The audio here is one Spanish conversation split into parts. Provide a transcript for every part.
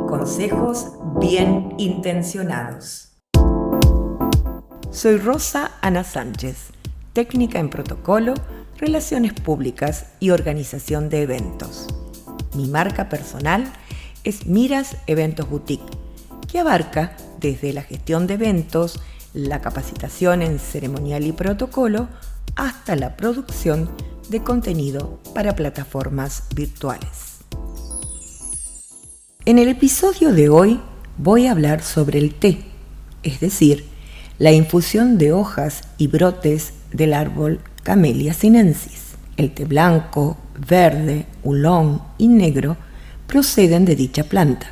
Consejos bien intencionados. Soy Rosa Ana Sánchez, técnica en protocolo, relaciones públicas y organización de eventos. Mi marca personal es Miras Eventos Boutique, que abarca desde la gestión de eventos, la capacitación en ceremonial y protocolo, hasta la producción de contenido para plataformas virtuales. En el episodio de hoy voy a hablar sobre el té, es decir, la infusión de hojas y brotes del árbol Camellia sinensis. El té blanco, verde, oolong y negro proceden de dicha planta,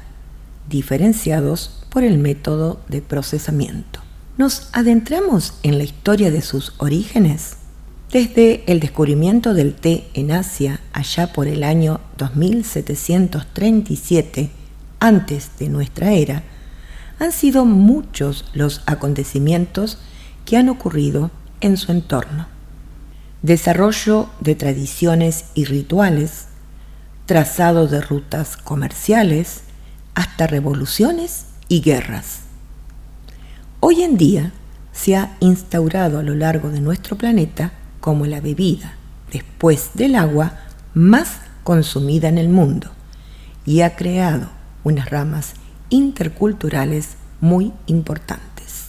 diferenciados por el método de procesamiento. Nos adentramos en la historia de sus orígenes. Desde el descubrimiento del té en Asia, allá por el año 2737 antes de nuestra era, han sido muchos los acontecimientos que han ocurrido en su entorno. Desarrollo de tradiciones y rituales, trazado de rutas comerciales, hasta revoluciones y guerras. Hoy en día se ha instaurado a lo largo de nuestro planeta como la bebida, después del agua, más consumida en el mundo, y ha creado unas ramas interculturales muy importantes.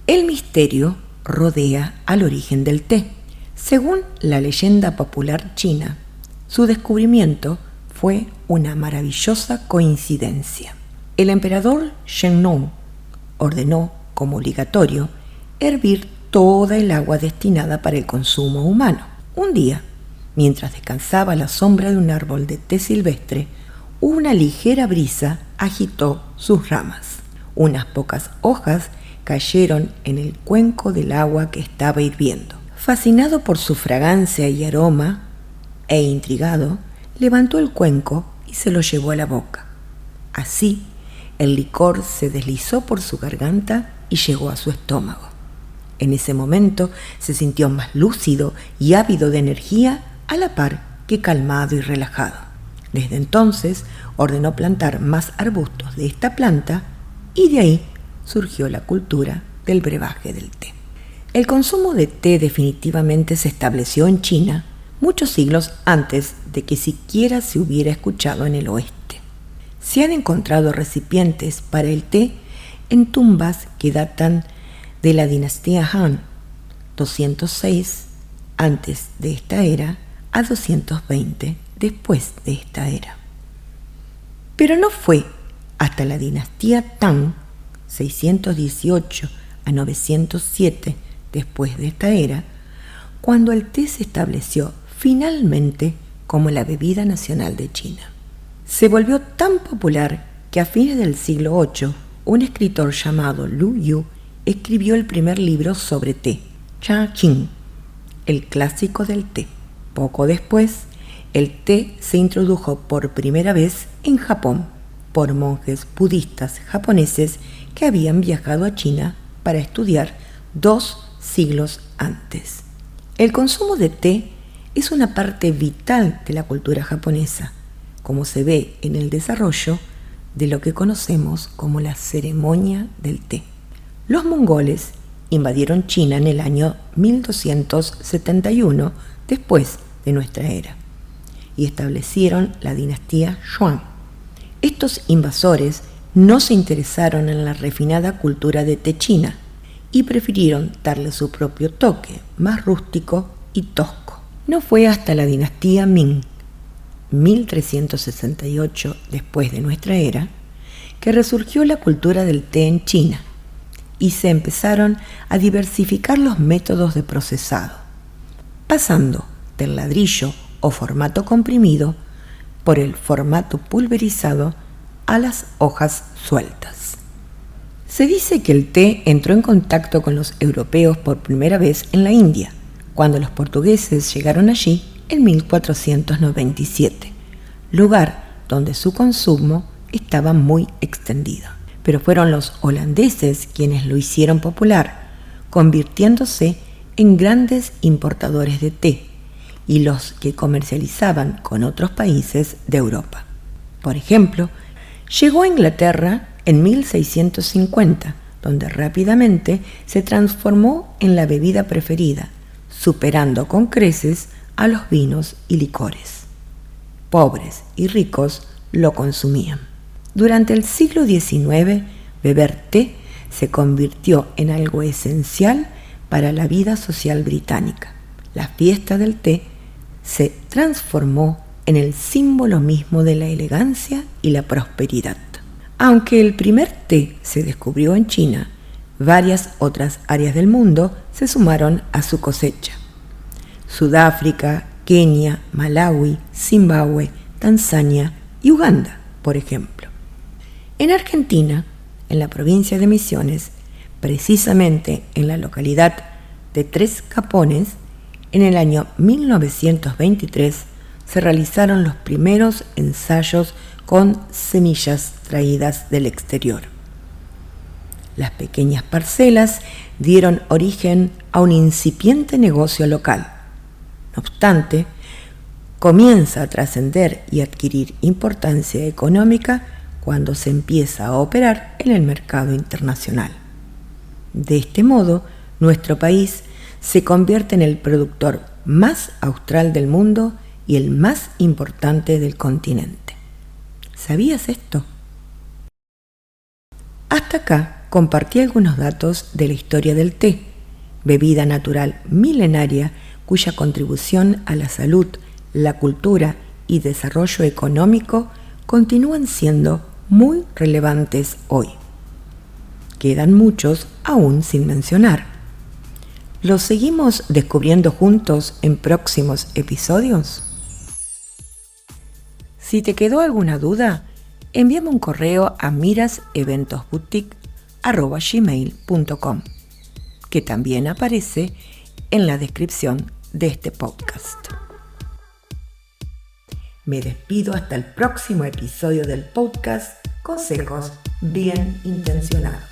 El misterio rodea al origen del té. Según la leyenda popular china, su descubrimiento fue una maravillosa coincidencia. El emperador Shennong ordenó como obligatorio hervir toda el agua destinada para el consumo humano. Un día, mientras descansaba a la sombra de un árbol de té silvestre, una ligera brisa agitó sus ramas. Unas pocas hojas cayeron en el cuenco del agua que estaba hirviendo. Fascinado por su fragancia y aroma, e intrigado, levantó el cuenco y se lo llevó a la boca. Así, el licor se deslizó por su garganta y llegó a su estómago. En ese momento se sintió más lúcido y ávido de energía, a la par que calmado y relajado. Desde entonces ordenó plantar más arbustos de esta planta y de ahí surgió la cultura del brebaje del té. El consumo de té definitivamente se estableció en China muchos siglos antes de que siquiera se hubiera escuchado en el oeste. Se han encontrado recipientes para el té en tumbas que datan de la dinastía Han, 206 antes de esta era a 220 después de esta era. Pero no fue hasta la dinastía Tang, 618 a 907 después de esta era, cuando el té se estableció finalmente como la bebida nacional de China. Se volvió tan popular que a fines del siglo VIII, un escritor llamado Lu Yu escribió el primer libro sobre té, Cha Qing, el clásico del té. Poco después, el té se introdujo por primera vez en Japón por monjes budistas japoneses que habían viajado a China para estudiar 2 siglos antes. El consumo de té es una parte vital de la cultura japonesa, como se ve en el desarrollo de lo que conocemos como la ceremonia del té. Los mongoles invadieron China en el año 1271 después de nuestra era y establecieron la dinastía Yuan. Estos invasores no se interesaron en la refinada cultura de té china y prefirieron darle su propio toque, más rústico y tosco. No fue hasta la dinastía Ming, 1368 después de nuestra era, que resurgió la cultura del té en China y se empezaron a diversificar los métodos de procesado, pasando del ladrillo o formato comprimido por el formato pulverizado a las hojas sueltas. Se dice que el té entró en contacto con los europeos por primera vez en la India, cuando los portugueses llegaron allí en 1497, lugar donde su consumo estaba muy extendido. Pero fueron los holandeses quienes lo hicieron popular, convirtiéndose en grandes importadores de té y los que comercializaban con otros países de Europa. Por ejemplo, Llegó a Inglaterra en 1650, donde rápidamente se transformó en la bebida preferida, superando con creces a los vinos y licores. Pobres y ricos lo consumían. Durante el siglo XIX, beber té se convirtió en algo esencial para la vida social británica. La fiesta del té se transformó en el símbolo mismo de la elegancia y la prosperidad. Aunque el primer té se descubrió en China, varias otras áreas del mundo se sumaron a su cosecha. Sudáfrica, Kenia, Malawi, Zimbabue, Tanzania y Uganda, por ejemplo. En Argentina, en la provincia de Misiones, precisamente en la localidad de Tres Capones, en el año 1923 se realizaron los primeros ensayos con semillas traídas del exterior. Las pequeñas parcelas dieron origen a un incipiente negocio local. No obstante, comienza a trascender y adquirir importancia económica cuando se empieza a operar en el mercado internacional. De este modo, nuestro país se convierte en el productor más austral del mundo y el más importante del continente. ¿Sabías esto? Hasta acá compartí algunos datos de la historia del té, bebida natural milenaria cuya contribución a la salud, la cultura y desarrollo económico continúan siendo muy relevantes hoy. Quedan muchos aún sin mencionar. ¿Los seguimos descubriendo juntos en próximos episodios? Si te quedó alguna duda, envíame un correo a miraseventosboutique@gmail.com, que también aparece en la descripción de este podcast. Me despido hasta el próximo episodio del podcast Consejos Bien Intencionados.